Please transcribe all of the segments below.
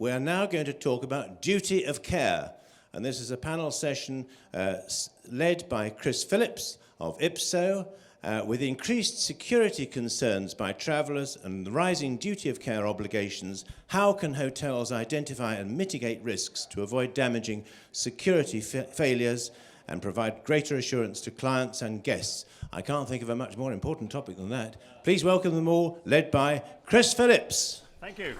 We are now going to talk about duty of care. And this is a panel session led by Chris Phillips of IPSO. With increased security concerns by travellers and the rising duty of care obligations, how can hotels identify and mitigate risks to avoid damaging security failures and provide greater assurance to clients and guests? I can't think of a much more important topic than that. Please welcome them all, led by Chris Phillips. Thank you.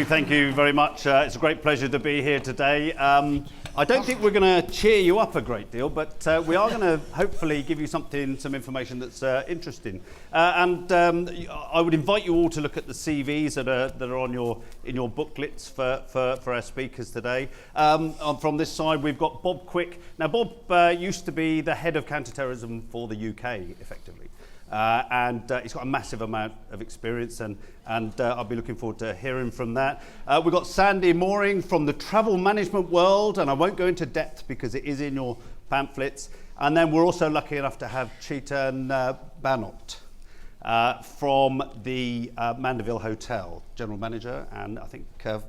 Thank you very much. It's a great pleasure to be here today. I don't think we're going to cheer you up a great deal, but we are going to hopefully give you some information that's interesting. I would invite you all to look at the CVs that are in your booklets for our speakers today. From this side, we've got Bob Quick. Now, Bob used to be the head of counter-terrorism for the UK, effectively. He's got a massive amount of experience, and I'll be looking forward to hearing from that. We've got Sandy Mooring from the travel management world, and I won't go into depth because it is in your pamphlets. And then we're also lucky enough to have Chetan Banot from the Mandeville Hotel, general manager, and I think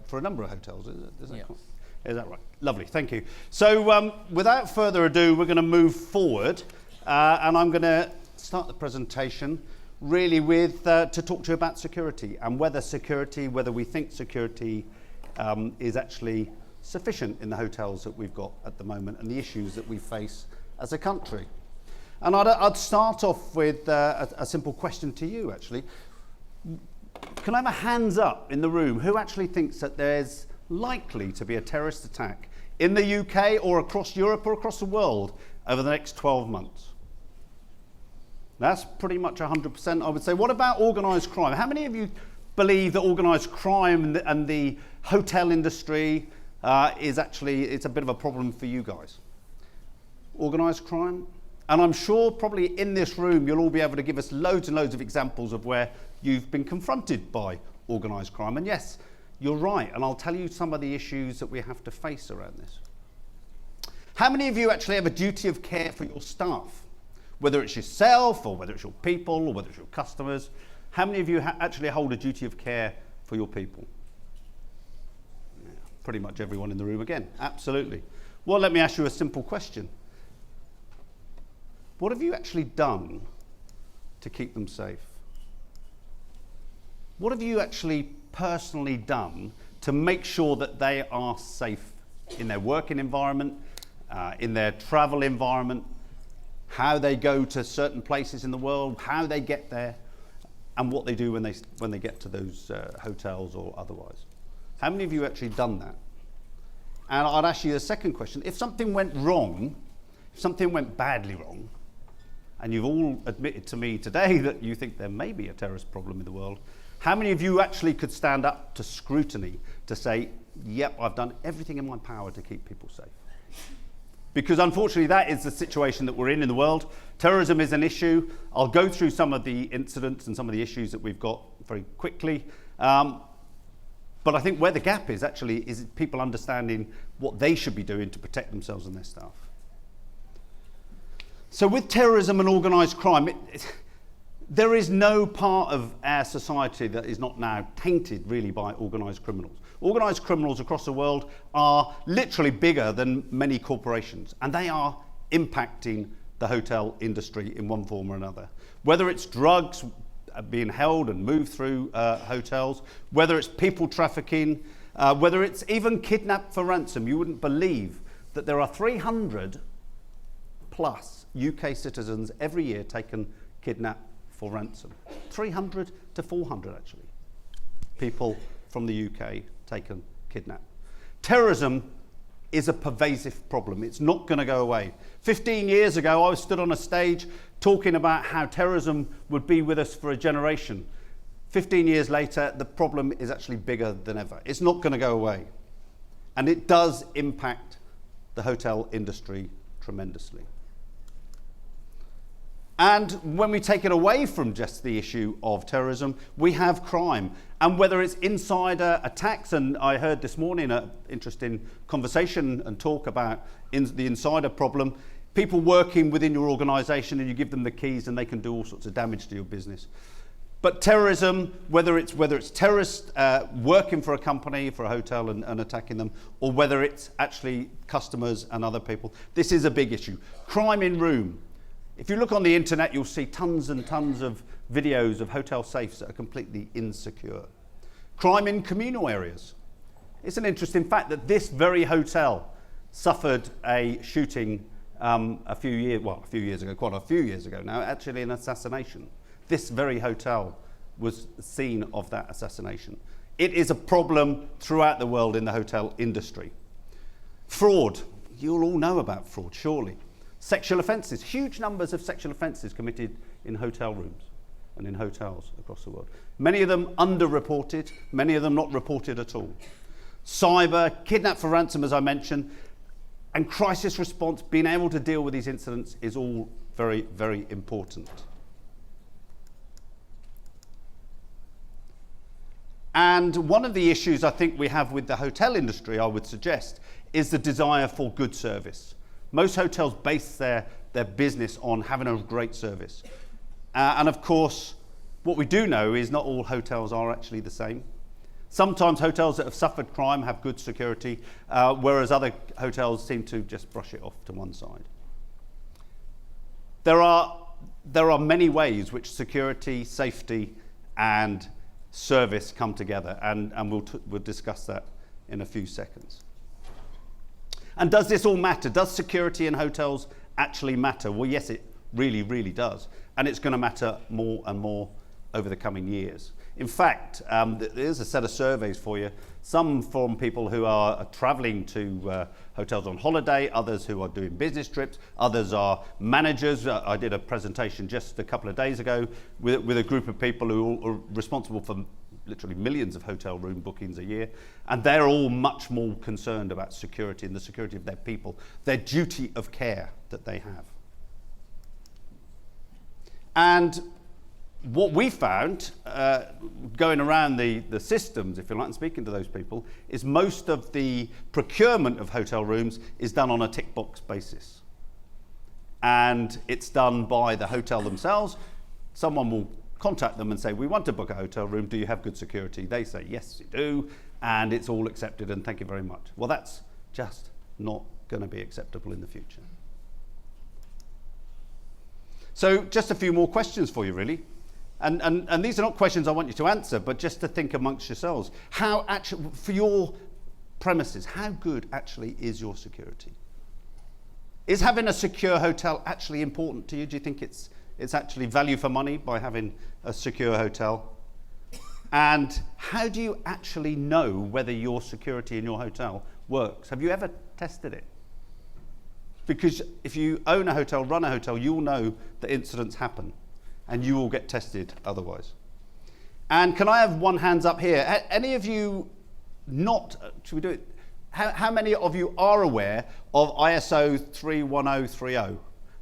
for a number of hotels, is that right? Lovely, thank you. So without further ado, we're going to move forward, and I'm going to start the presentation really with to talk to you about security and whether we think security is actually sufficient in the hotels that we've got at the moment and the issues that we face as a country. And I'd start off with a simple question to you, actually. Can I have a hands up in the room who actually thinks that there's likely to be a terrorist attack in the UK or across Europe or across the world over the next 12 months? That's pretty much 100%, I would say. What about organised crime? How many of you believe that organised crime and the hotel industry is actually, it's a bit of a problem for you guys? Organised crime? And I'm sure probably in this room you'll all be able to give us loads and loads of examples of where you've been confronted by organised crime. And yes, you're right, and I'll tell you some of the issues that we have to face around this. How many of you actually have a duty of care for your staff? Whether it's yourself or whether it's your people or whether it's your customers, how many of you actually hold a duty of care for your people? Yeah, pretty much everyone in the room again, absolutely. Well, let me ask you a simple question. What have you actually done to keep them safe? What have you actually personally done to make sure that they are safe in their working environment, in their travel environment, how they go to certain places in the world, how they get there, and what they do when they get to those hotels or otherwise? How many of you actually done that? And I'd ask you the second question. If something went wrong, if something went badly wrong, and you've all admitted to me today that you think there may be a terrorist problem in the world, how many of you actually could stand up to scrutiny to say, yep, I've done everything in my power to keep people safe? Because unfortunately that is the situation that we're in the world. Terrorism is an issue. I'll go through some of the incidents and some of the issues that we've got very quickly. But I think where the gap is actually is people understanding what they should be doing to protect themselves and their staff. So with terrorism and organised crime, there is no part of our society that is not now tainted really by organised criminals. Organised criminals across the world are literally bigger than many corporations, and they are impacting the hotel industry in one form or another. Whether it's drugs being held and moved through hotels, whether it's people trafficking, whether it's even kidnapped for ransom. You wouldn't believe that there are 300 plus UK citizens every year taken kidnapped for ransom. 300 to 400 actually, people from the UK taken kidnapped. Terrorism is a pervasive problem. It's not going to go away. 15 years ago, I was stood on a stage talking about how terrorism would be with us for a generation. 15 years later, the problem is actually bigger than ever. It's not going to go away. And it does impact the hotel industry tremendously. And when we take it away from just the issue of terrorism, we have crime. And whether it's insider attacks, and I heard this morning an interesting conversation and talk about the insider problem, people working within your organisation and you give them the keys and they can do all sorts of damage to your business. But terrorism, whether it's terrorists working for a company, for a hotel and attacking them, or whether it's actually customers and other people, this is a big issue. Crime in room. If you look on the internet, you'll see tons and tons of videos of hotel safes that are completely insecure. Crime in communal areas. It's an interesting fact that this very hotel suffered a shooting a few years ago now, actually an assassination. This very hotel was the scene of that assassination. It is a problem throughout the world in the hotel industry. Fraud. You'll all know about fraud, surely. Sexual offences. Huge numbers of sexual offences committed in hotel rooms and in hotels across the world. Many of them underreported, many of them not reported at all. Cyber, kidnap for ransom, as I mentioned, and crisis response, being able to deal with these incidents is all very, very important. And one of the issues I think we have with the hotel industry, I would suggest, is the desire for good service. Most hotels base their business on having a great service. And of course, what we do know is not all hotels are actually the same. Sometimes hotels that have suffered crime have good security, whereas other hotels seem to just brush it off to one side. There are many ways which security, safety, and service come together, and we'll discuss that in a few seconds. And does this all matter? Does security in hotels actually matter? Well, yes, it really, really does. And it's going to matter more and more over the coming years. In fact, there's a set of surveys for you, some from people who are traveling to hotels on holiday, others who are doing business trips, others are managers. I did a presentation just a couple of days ago with a group of people who are responsible for literally millions of hotel room bookings a year, and they're all much more concerned about security and the security of their people, their duty of care that they have. And what we found, going around the systems, if you like, and speaking to those people, is most of the procurement of hotel rooms is done on a tick box basis. And it's done by the hotel themselves. Someone will contact them and say, we want to book a hotel room, do you have good security? They say, yes, we do, and it's all accepted, and thank you very much. Well, that's just not going to be acceptable in the future. So just a few more questions for you, really. And these are not questions I want you to answer, but just to think amongst yourselves. How actually, for your premises, how good actually is your security? Is having a secure hotel actually important to you? Do you think it's actually value for money by having a secure hotel? And how do you actually know whether your security in your hotel works? Have you ever tested it? Because if you own a hotel, run a hotel, you'll know that incidents happen and you will get tested otherwise. And can I have one hands up here? Any of you not, should we do it? How many of you are aware of ISO 31030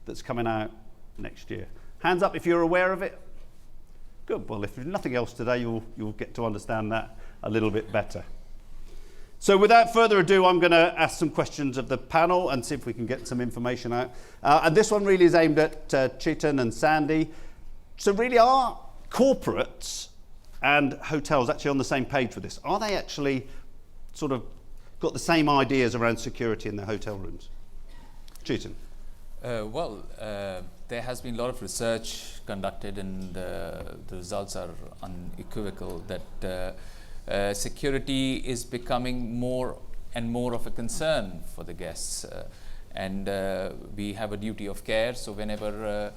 that's coming out next year? Hands up if you're aware of it. Good, well, if nothing else today, you'll get to understand that a little bit better. So without further ado, I'm going to ask some questions of the panel and see if we can get some information out. And this one really is aimed at Chetan and Sandy. So really, are corporates and hotels actually on the same page with this? Are they actually sort of got the same ideas around security in their hotel rooms? Chetan. There has been a lot of research conducted, and the results are unequivocal that security is becoming more and more of a concern for the guests, and we have a duty of care. So whenever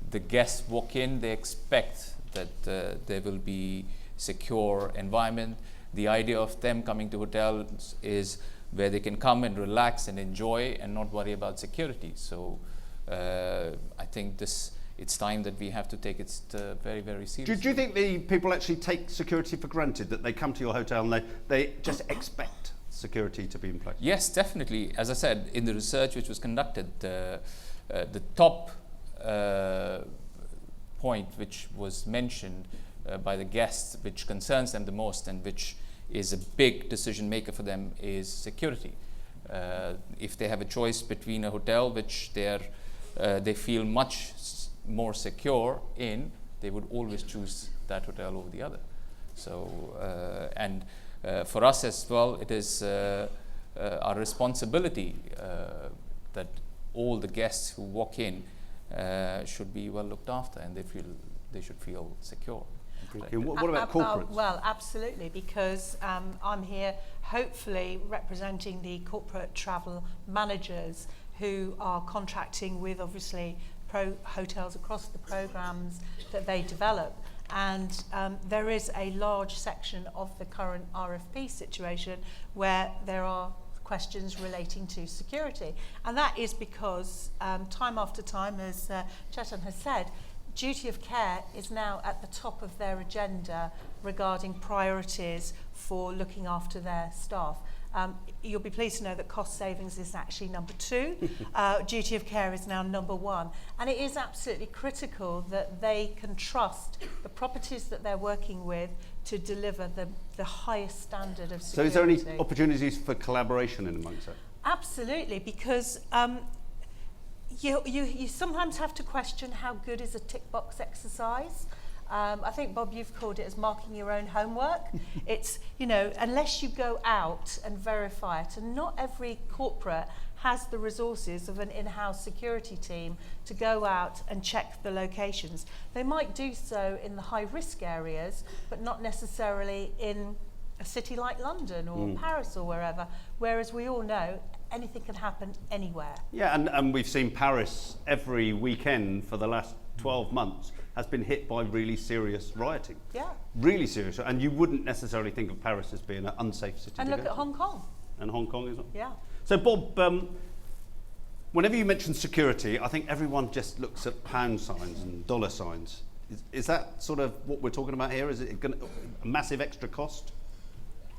the guests walk in, they expect that there will be secure environment. The idea of them coming to hotels is where they can come and relax and enjoy and not worry about security. So I think it's time that we have to take it very, very seriously. Do you think the people actually take security for granted, that they come to your hotel and they just expect security to be in place? Yes, definitely. As I said, in the research which was conducted, the top point which was mentioned by the guests, which concerns them the most and which is a big decision maker for them, is security. If they have a choice between a hotel which they feel much more secure in they would always choose that hotel over the other. So, for us as well, it is our responsibility that all the guests who walk in should be well looked after, and they should feel secure. Okay, what about corporates? Well, absolutely, because I'm here hopefully representing the corporate travel managers who are contracting with obviously hotels across the programs that they develop. And there is a large section of the current RFP situation where there are questions relating to security. And that is because time after time, as Chetan has said, duty of care is now at the top of their agenda regarding priorities for looking after their staff. You'll be pleased to know that cost savings is actually number 2. Duty of care is now number 1. And it is absolutely critical that they can trust the properties that they're working with to deliver the highest standard of security. So is there any opportunities for collaboration in amongst that? Absolutely, because you sometimes have to question how good is a tick box exercise. I think, Bob, you've called it as marking your own homework. It's, unless you go out and verify it, and not every corporate has the resources of an in-house security team to go out and check the locations. They might do so in the high-risk areas, but not necessarily in a city like London or Paris or wherever, whereas we all know anything can happen anywhere. Yeah, and we've seen Paris every weekend for the last 12 months has been hit by really serious rioting. Yeah. Really serious. And you wouldn't necessarily think of Paris as being an unsafe city And to look go at to. Hong Kong. And Hong Kong as well. Yeah. So Bob, whenever you mention security, I think everyone just looks at pound signs and dollar signs. Is that sort of what we're talking about here? Is it a massive extra cost?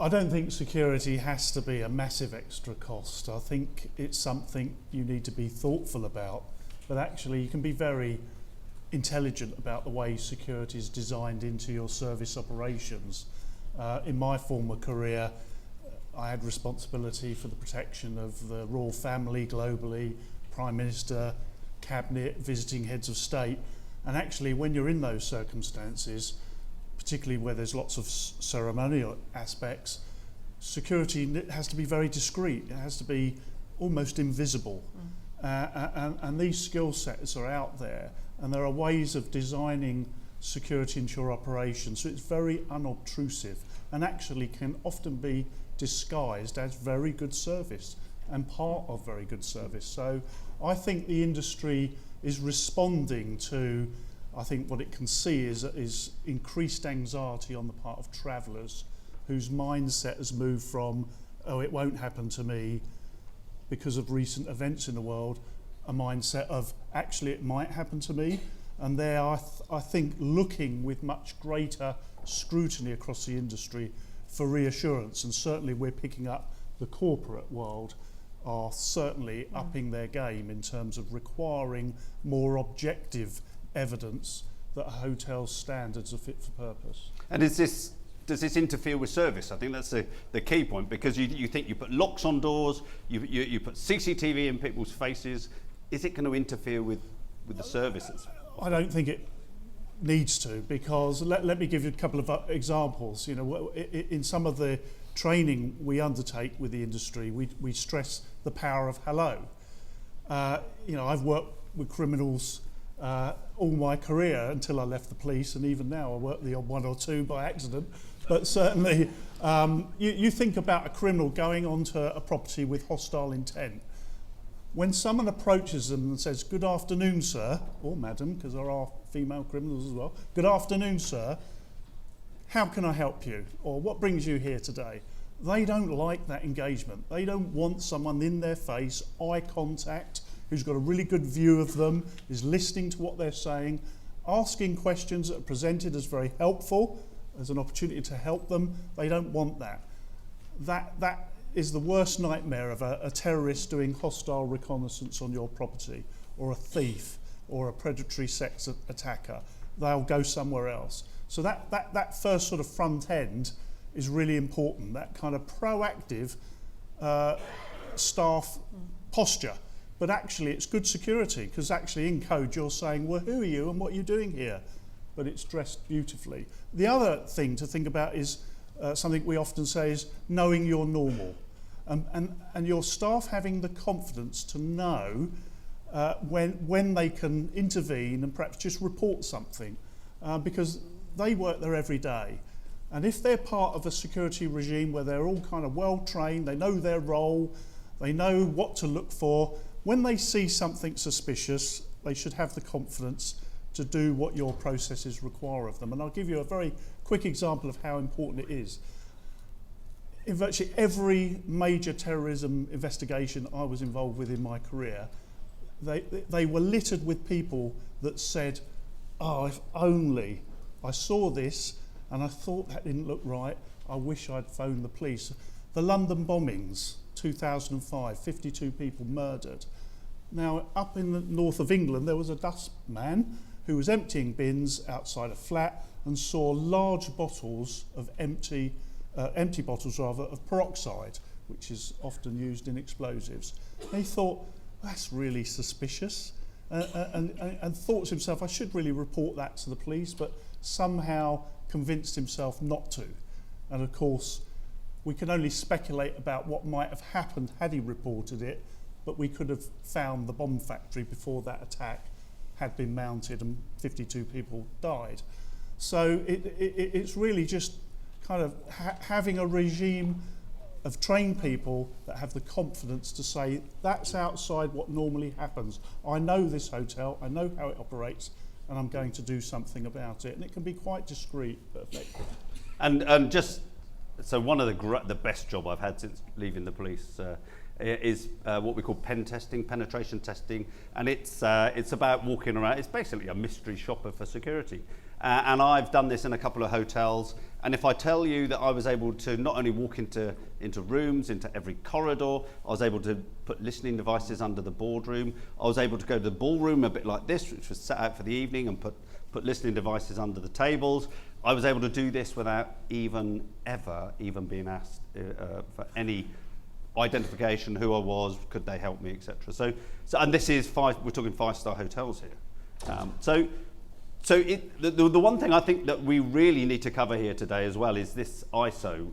I don't think security has to be a massive extra cost. I think it's something you need to be thoughtful about, but actually you can be very intelligent about the way security is designed into your service operations. In my former career, I had responsibility for the protection of the royal family globally, Prime Minister, Cabinet, visiting heads of state, and actually when you're in those circumstances, particularly where there's lots of ceremonial aspects, security has to be very discreet. It has to be almost invisible. And these skill sets are out there, and there are ways of designing security into your operation, so it's very unobtrusive and actually can often be disguised as very good service and part of very good service. So I think the industry is responding to, I think what it can see is increased anxiety on the part of travellers whose mindset has moved from, oh, it won't happen to me because of recent events in the world, a mindset of, actually it might happen to me. And they are, I think, looking with much greater scrutiny across the industry for reassurance. And certainly we're picking up the corporate world are certainly upping their game in terms of requiring more objective evidence that a hotel's standards are fit for purpose. And does this interfere with service? I think that's the key point, because you think you put locks on doors, you put CCTV in people's faces. Is it going to interfere with the services? I don't think it needs to, because let me give you a couple of examples. In some of the training we undertake with the industry, we stress the power of hello. I've worked with criminals all my career until I left the police, and even now I work the odd one or two by accident. But certainly, you think about a criminal going onto a property with hostile intent. When someone approaches them and says, "Good afternoon, sir," or "Madam," because there are female criminals as well, "Good afternoon, sir. How can I help you?" or "What brings you here today?" They don't like that engagement. They don't want someone in their face, eye contact, who's got a really good view of them, is listening to what they're saying, asking questions that are presented as very helpful, as an opportunity to help them. They don't want that. That is the worst nightmare of a terrorist doing hostile reconnaissance on your property, or a thief, or a predatory sex attacker. They'll go somewhere else. So that first sort of front end is really important, that kind of proactive staff posture. But actually it's good security, because actually in code you're saying, well, who are you and what are you doing here? but it's dressed beautifully. The other thing to think about is something we often say is knowing your normal, and your staff having the confidence to know when they can intervene and perhaps just report something, because they work there every day. And if they're part of a security regime where they're all kind of well trained, they know their role, they know what to look for, when they see something suspicious, they should have the confidence to do what your processes require of them. And I'll give you a very quick example of how important it is. In virtually every major terrorism investigation I was involved with in my career, they were littered with people that said, oh, if only I saw this and I thought that didn't look right, I wish I'd phoned the police. The London bombings, 2005, 52 people murdered. Now, up in the north of England, there was a dustman who was emptying bins outside a flat and saw large bottles of empty bottles of peroxide, which is often used in explosives. And he thought, that's really suspicious, and thought to himself, I should really report that to the police, but somehow convinced himself not to. And of course, we can only speculate about what might have happened had he reported it, but we could have found the bomb factory before that attack had been mounted and 52 people died. So it's really just kind of having a regime of trained people that have the confidence to say, that's outside what normally happens. I know this hotel, I know how it operates, and I'm going to do something about it. And it can be quite discreet but effective. And just, so one of the best job I've had since leaving the police is what we call pen testing, penetration testing, and it's about walking around. It's basically a mystery shopper for security. And I've done this in a couple of hotels, and if I tell you that I was able to not only walk into rooms, into every corridor, I was able to put listening devices under the boardroom, I was able to go to the ballroom a bit like this, which was set out for the evening, and put listening devices under the tables. I was able to do this without even being asked for any identification, who I was, could they help me, etc. So and this is we're talking 5-star hotels here. So the one thing I think that we really need to cover here today as well is this ISO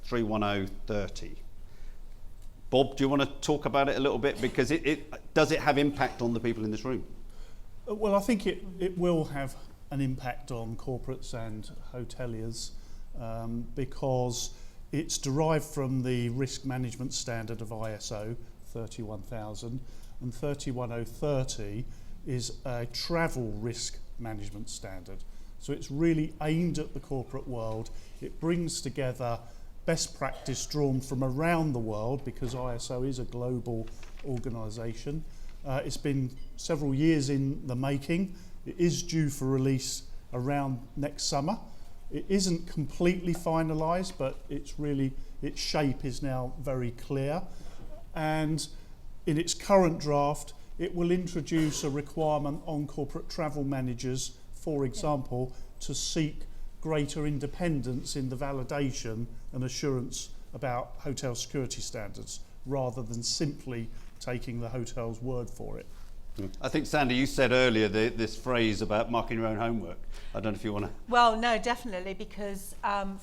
31030. Bob, do you want to talk about it a little bit? Because does it have impact on the people in this room? Well, I think it will have an impact on corporates and hoteliers because it's derived from the risk management standard of ISO 31000, and 31030 is a travel risk management standard. So it's really aimed at the corporate world. It brings together best practice drawn from around the world because ISO is a global organisation. It's been several years in the making. It is due for release around next summer. It isn't completely finalised, but its shape is now very clear. And in its current draft, it will introduce a requirement on corporate travel managers, for example, to seek greater independence in the validation and assurance about hotel security standards, rather than simply taking the hotel's word for it. I think, Sandy, you said earlier this phrase about marking your own homework. I don't know if you want to... Well, no, definitely, because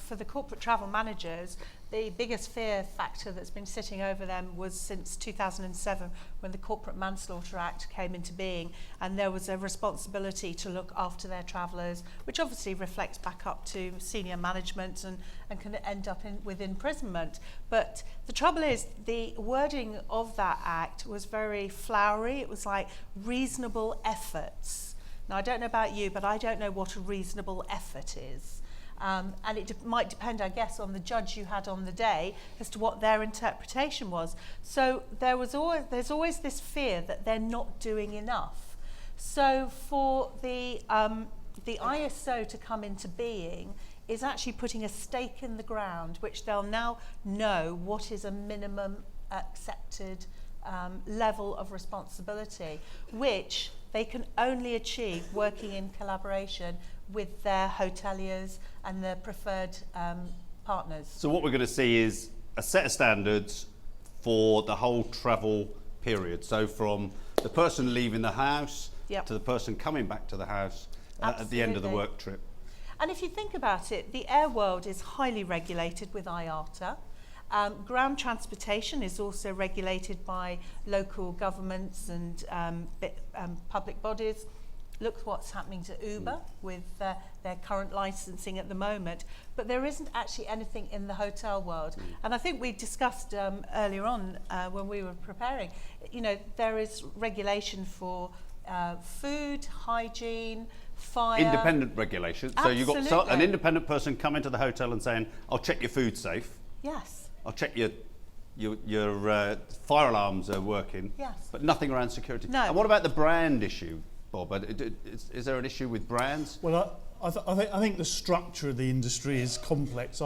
for the corporate travel managers, the biggest fear factor that's been sitting over them was since 2007, when the Corporate Manslaughter Act came into being, and there was a responsibility to look after their travellers, which obviously reflects back up to senior management and can end up with imprisonment. But the trouble is, the wording of that act was very flowery. It was like reasonable efforts. Now, I don't know about you, but I don't know what a reasonable effort is. And it might depend, I guess, on the judge you had on the day as to what their interpretation was. So there's always this fear that they're not doing enough. So for the ISO to come into being is actually putting a stake in the ground, which they'll now know what is a minimum accepted level of responsibility, which they can only achieve working in collaboration with their hoteliers and their preferred partners. So what we're going to see is a set of standards for the whole travel period. So from the person leaving the house Yep. to the person coming back to the house at the end of the Absolutely. work trip. And if you think about it, the air world is highly regulated with IATA. Ground transportation is also regulated by local governments and public bodies. Look what's happening to Uber with their current licensing at the moment. But there isn't actually anything in the hotel world. And I think we discussed earlier on when we were preparing, you know, there is regulation for food, hygiene, fire. Independent regulation. So you've got an Absolutely. independent person come into the hotel and saying, I'll check your food's safe. Yes. I'll check your fire alarms are working. Yes. But nothing around security. No. And what about the brand issue, Bob? Is there an issue with brands? Well, I think the structure of the industry is complex.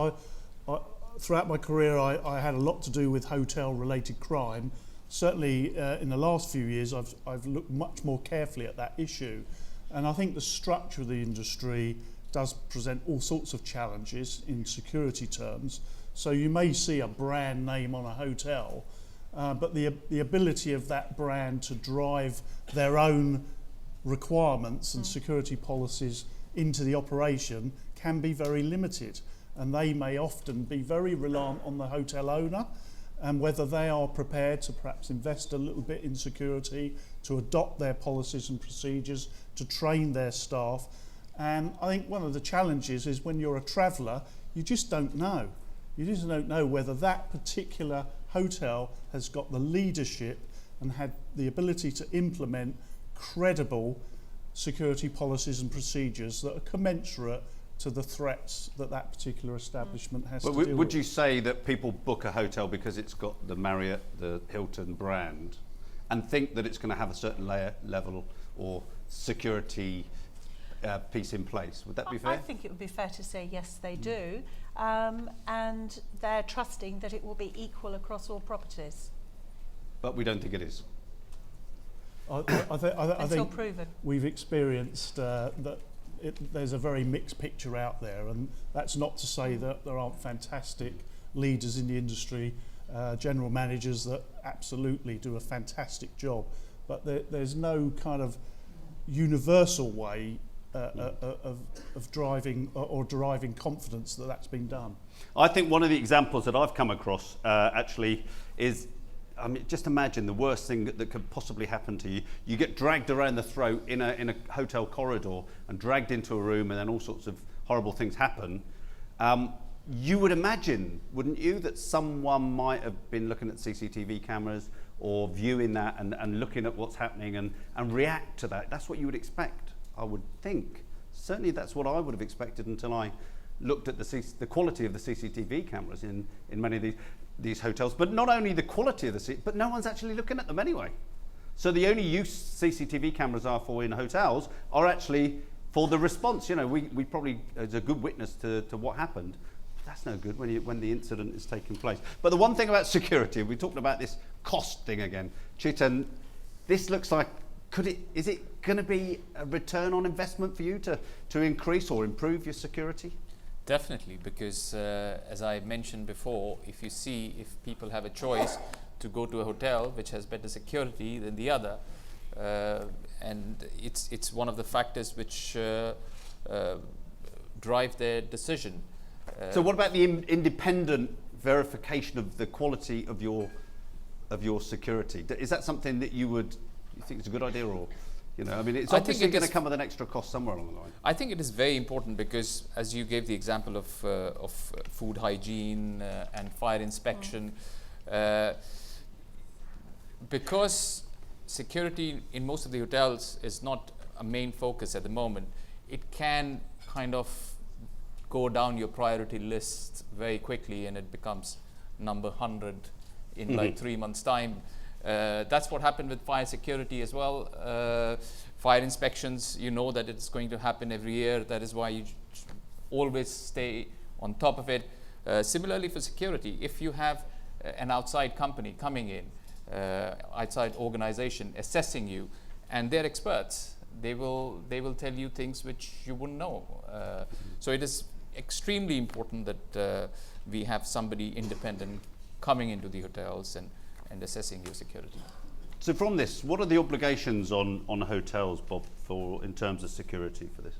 Throughout my career, I had a lot to do with hotel-related crime. Certainly, in the last few years, I've looked much more carefully at that issue, and I think the structure of the industry does present all sorts of challenges in security terms. So you may see a brand name on a hotel, but the ability of that brand to drive their own requirements and security policies into the operation can be very limited, and they may often be very reliant on the hotel owner and whether they are prepared to perhaps invest a little bit in security, to adopt their policies and procedures, to train their staff. And I think one of the challenges is when you're a traveller, you just don't know. You just don't know whether that particular hotel has got the leadership and had the ability to implement credible security policies and procedures that are commensurate to the threats that that particular establishment has to deal with. Would you say that people book a hotel because it's got the Marriott, the Hilton brand, and think that it's going to have a certain level or security piece in place? Would that be fair? I think it would be fair to say yes, they do, and they're trusting that it will be equal across all properties But we don't think it is. I until think proven. we've experienced that there's a very mixed picture out there, and that's not to say that there aren't fantastic leaders in the industry, general managers that absolutely do a fantastic job, but there's no kind of universal way of driving or deriving confidence that that's been done. I think one of the examples that I've come across actually is, I mean, just imagine the worst thing that could possibly happen to you. You get dragged around the throat in a hotel corridor and dragged into a room, and then all sorts of horrible things happen. You would imagine, wouldn't you, that someone might have been looking at CCTV cameras or viewing that and looking at what's happening and react to that. That's what you would expect, I would think. Certainly that's what I would have expected until I looked at the quality of the CCTV cameras in many of these hotels. But not only the quality of but no one's actually looking at them anyway. So the only use CCTV cameras are for in hotels are actually for the response. You know, we probably as a good witness to what happened. But that's no good when the incident is taking place. But the one thing about security, we talked about this cost thing again, Chitan. This looks like, is it going to be a return on investment for you to increase or improve your security? Definitely, because as I mentioned before, if people have a choice to go to a hotel which has better security than the other, and it's one of the factors which drive their decision. So what about the independent verification of the quality of your security? Is that something that you think is a good idea, or? You know, I mean, it's obviously going to come with an extra cost somewhere along the line. I think it is very important because, as you gave the example of food hygiene and fire inspection, because security in most of the hotels is not a main focus at the moment, it can kind of go down your priority list very quickly, and it becomes number 100 in like 3 months' time. That's what happened with fire security as well. Fire inspections, you know that it's going to happen every year. That is why you always stay on top of it. Similarly for security, if you have an outside company coming in, outside organization assessing you, and they're experts, they will tell you things which you wouldn't know. So it is extremely important that we have somebody independent coming into the hotels and assessing your security. So from this, what are the obligations on hotels, Bob, in terms of security for this?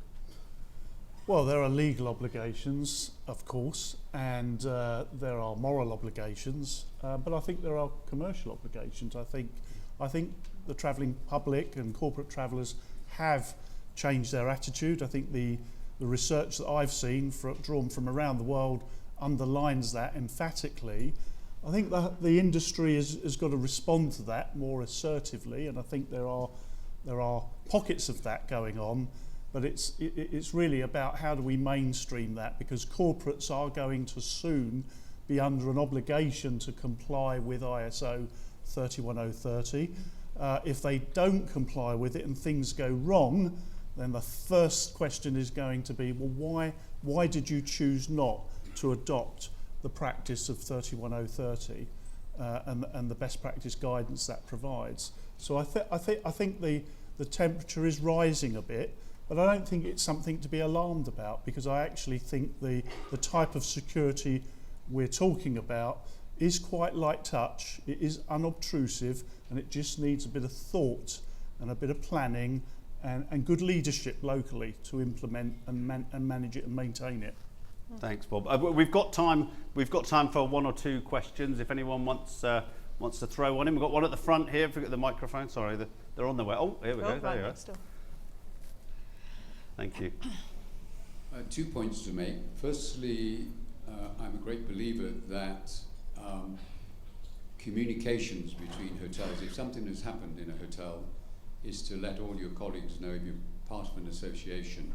Well, there are legal obligations, of course, and there are moral obligations, but I think there are commercial obligations. I think the travelling public and corporate travellers have changed their attitude. I think the research that I've seen drawn from around the world underlines that emphatically. I think the industry has got to respond to that more assertively, and I think there are pockets of that going on. But it's really about how do we mainstream that, because corporates are going to soon be under an obligation to comply with ISO 31030. If they don't comply with it and things go wrong, then the first question is going to be, well, why did you choose not to adopt the practice of 31030 and the best practice guidance that provides? So I think the temperature is rising a bit. But I don't think it's something to be alarmed about, because I actually think the type of security we're talking about is quite light touch, it is unobtrusive, and it just needs a bit of thought and a bit of planning and good leadership locally to implement and manage it and maintain it. Thanks, Bob. We've got time for one or two questions. If anyone wants to throw one in. We've got one at the front here. If we get the microphone, sorry, they're on their way. Oh, here we go. There you are. Thank you. 2 points to make. Firstly, I'm a great believer that communications between hotels, if something has happened in a hotel, is to let all your colleagues know if you're part of an association.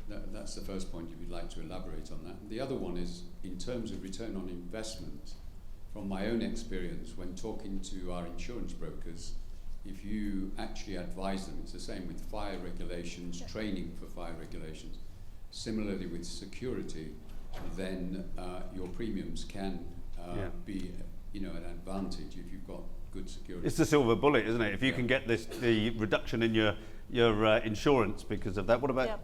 That's the first point, if you'd like to elaborate on that. And the other one is, in terms of return on investment, from my own experience when talking to our insurance brokers, if you actually advise them, it's the same with fire regulations, training for fire regulations. Similarly with security, then your premiums can be, an advantage if you've got good security. It's the silver bullet, isn't it? If you can get the reduction in your insurance because of that. What about? Yeah.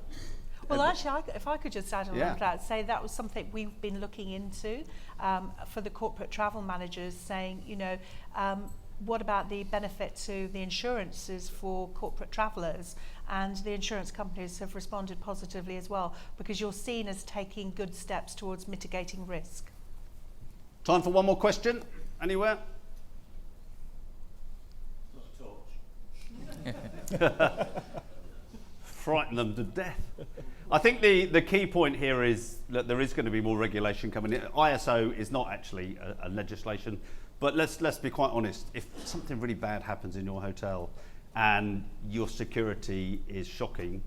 Well, actually, if I could just add on to that, say that was something we've been looking into for the corporate travel managers, saying, what about the benefit to the insurances for corporate travellers? And the insurance companies have responded positively as well, because you're seen as taking good steps towards mitigating risk. Time for one more question. Anywhere? Frighten them to death. I think the key point here is that there is going to be more regulation coming in. ISO is not actually a legislation. But let's be quite honest, if something really bad happens in your hotel and your security is shocking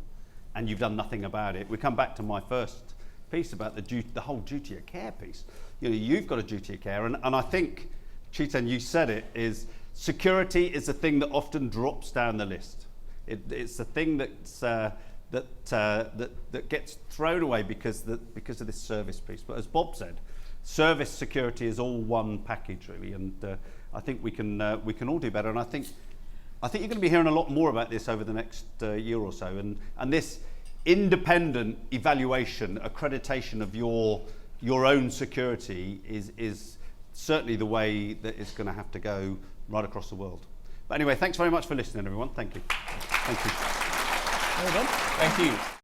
and you've done nothing about it, we come back to my first piece about the whole duty of care piece. You've got a duty of care, and I think, Chetan, you said it, is security is the thing that often drops down the list. It's the thing that gets thrown away because of this service piece. But as Bob said, service security is all one package, really, and I think we can all do better. And I think you're going to be hearing a lot more about this over the next year or so. And this independent evaluation, accreditation of your own security is certainly the way that it's going to have to go right across the world. But anyway, thanks very much for listening, everyone. Thank you. Thank you. Well done. Thank you.